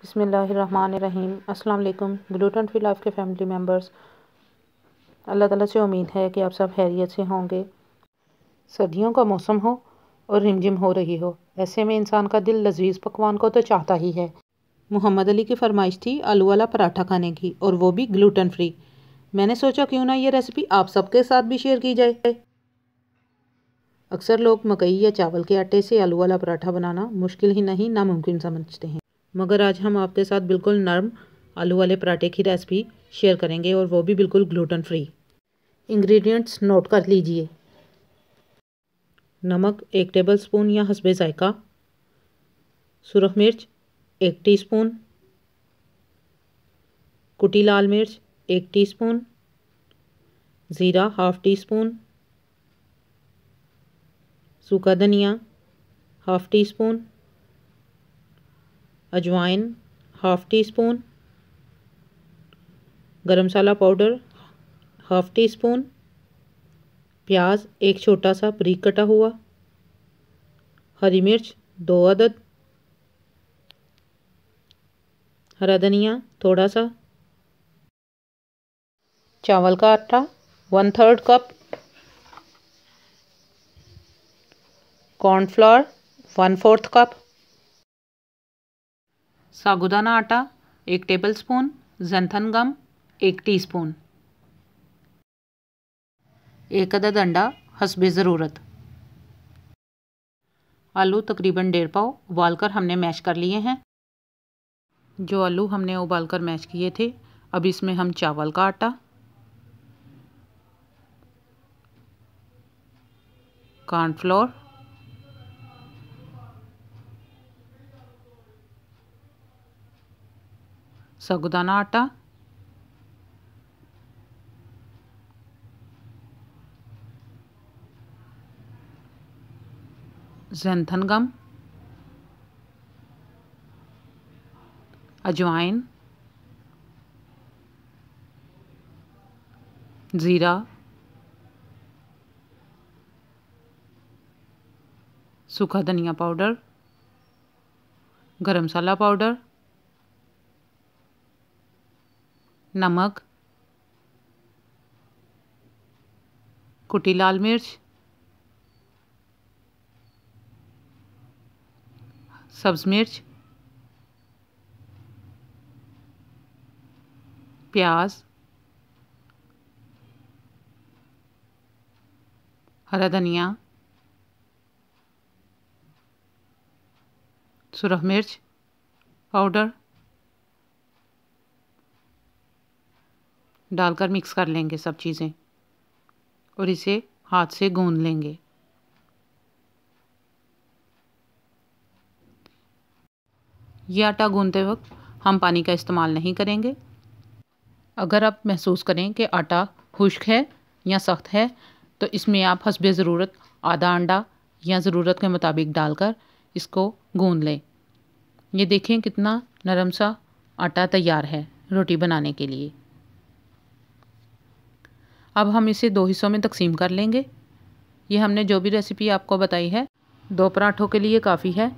बिस्मिल्लाहिर्रहमानिर्रहीम। अस्सलाम वालेकुम ग्लूटेन फ्री लाइफ के फैमिली मेम्बर्स। अल्लाह ताला से उम्मीद है कि आप सब खैरियत से होंगे। सर्दियों का मौसम हो और रिमझिम हो रही हो, ऐसे में इंसान का दिल लजीज पकवान को तो चाहता ही है। मोहम्मद अली की फरमाइश थी आलू वाला पराठा खाने की, और वो भी ग्लूटेन फ्री। मैंने सोचा क्यों ना ये रेसिपी आप सबके साथ भी शेयर की जाए। अक्सर लोग मकई या चावल के आटे से आलू वाला पराठा बनाना मुश्किल ही नहीं नामुमकिन समझते हैं, मगर आज हम आपके साथ बिल्कुल नरम आलू वाले पराठे की रेसिपी शेयर करेंगे, और वो भी बिल्कुल ग्लूटेन फ्री। इंग्रेडिएंट्स नोट कर लीजिए। नमक 1 टेबलस्पून या हस्बे जायका, सुरख मिर्च 1 टीस्पून, कुटी लाल मिर्च 1 टीस्पून, ज़ीरा ½ टीस्पून, सूखा धनिया ½ टीस्पून, अजवाइन ½ टीस्पून, गरम मसाला पाउडर ½ टीस्पून, प्याज एक छोटा सा बारीक कटा हुआ, हरी मिर्च 2 अदद, हरा धनिया थोड़ा सा, चावल का आटा 1/3 कप, कॉर्नफ्लोर 1/4 कप, साबुदाना आटा 1 टेबलस्पून, ज़ैंथन गम 1 टीस्पून, 1 अदद अंडा हस्बे ज़रूरत। आलू तकरीबन 1.5 पाव उबालकर हमने मैश कर लिए हैं। जो आलू हमने उबालकर मैश किए थे, अब इसमें हम चावल का आटा, कॉर्नफ्लोर, साबुदाना आटा, ज़ैंथन गम, अजवाइन, ज़ीरा, सूखा धनिया पाउडर, गरम मसाला पाउडर, नमक, कुटी लाल मिर्च, सब्ज़ मिर्च, प्याज, हरा धनिया, सुरख मिर्च पाउडर डालकर मिक्स कर लेंगे सब चीज़ें, और इसे हाथ से गूंद लेंगे। ये आटा गूंदते वक्त हम पानी का इस्तेमाल नहीं करेंगे। अगर आप महसूस करें कि आटा खुश्क है या सख्त है, तो इसमें आप हस्बे ज़रूरत आधा अंडा या ज़रूरत के मुताबिक डालकर इसको गूंद लें। ये देखें कितना नरम सा आटा तैयार है रोटी बनाने के लिए। अब हम इसे 2 हिस्सों में तकसीम कर लेंगे। ये हमने जो भी रेसिपी आपको बताई है 2 पराठों के लिए काफ़ी है।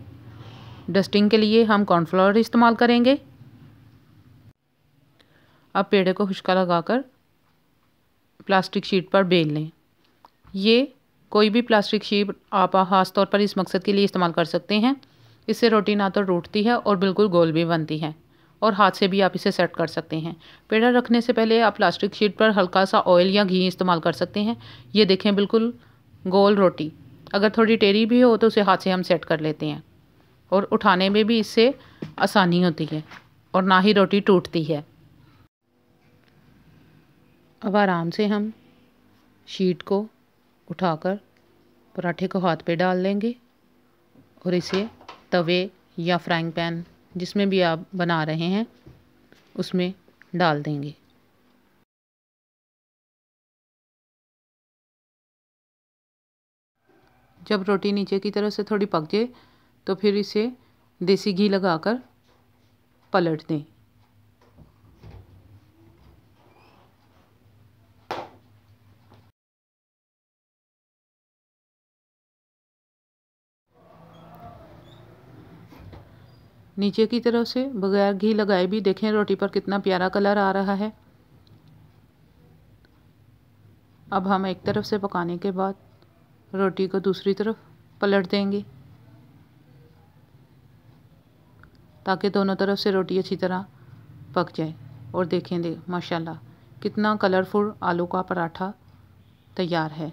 डस्टिंग के लिए हम कॉर्नफ्लोर इस्तेमाल करेंगे। अब पेड़े को खुश्का लगाकर प्लास्टिक शीट पर बेल लें। ये कोई भी प्लास्टिक शीट आप ख़ास तौर पर इस मकसद के लिए इस्तेमाल कर सकते हैं। इससे रोटी ना तो टूटती है और बिल्कुल गोल भी बनती है, और हाथ से भी आप इसे सेट कर सकते हैं। पेड़ा रखने से पहले आप प्लास्टिक शीट पर हल्का सा ऑयल या घी इस्तेमाल कर सकते हैं। ये देखें बिल्कुल गोल रोटी। अगर थोड़ी टेढ़ी भी हो तो उसे हाथ से हम सेट कर लेते हैं, और उठाने में भी इससे आसानी होती है और ना ही रोटी टूटती है। अब आराम से हम शीट को उठाकर पराठे को हाथ पे डाल लेंगे, और इसे तवे या फ्राइंग पैन जिसमें भी आप बना रहे हैं उसमें डाल देंगे। जब रोटी नीचे की तरफ से थोड़ी पक जाए तो फिर इसे देसी घी लगाकर पलट दें। नीचे की तरफ से बगैर घी लगाए भी देखें रोटी पर कितना प्यारा कलर आ रहा है। अब हम एक तरफ से पकाने के बाद रोटी को दूसरी तरफ पलट देंगे ताकि दोनों तरफ से रोटी अच्छी तरह पक जाए। और देखें माशाल्लाह कितना कलरफुल आलू का पराठा तैयार है।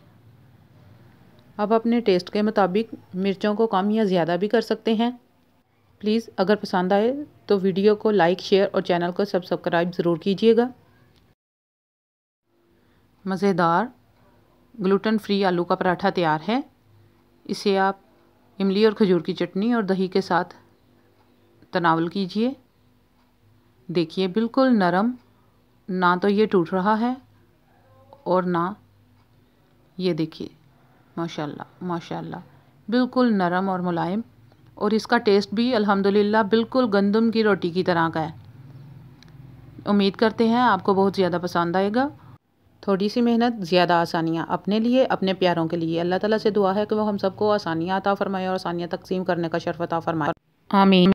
अब अपने टेस्ट के मुताबिक मिर्चों को कम या ज़्यादा भी कर सकते हैं। प्लीज़ अगर पसंद आए तो वीडियो को लाइक, शेयर और चैनल को सब्सक्राइब ज़रूर कीजिएगा। मज़ेदार ग्लूटेन फ्री आलू का पराठा तैयार है। इसे आप इमली और खजूर की चटनी और दही के साथ तनावल कीजिए। देखिए बिल्कुल नरम, ना तो ये टूट रहा है और ना ये देखिए माशाल्लाह माशाल्लाह बिल्कुल नरम और मुलायम। और इसका टेस्ट भी अल्हम्दुलिल्लाह बिल्कुल गंदम की रोटी की तरह का है। उम्मीद करते हैं आपको बहुत ज़्यादा पसंद आएगा। थोड़ी सी मेहनत, ज़्यादा आसानियाँ, अपने लिए, अपने प्यारों के लिए। अल्लाह ताला से दुआ है कि वो हम सबको आसानियाँ अता फरमाए और आसानियाँ तकसीम करने का शर्फ अता फरमाए। आमीन।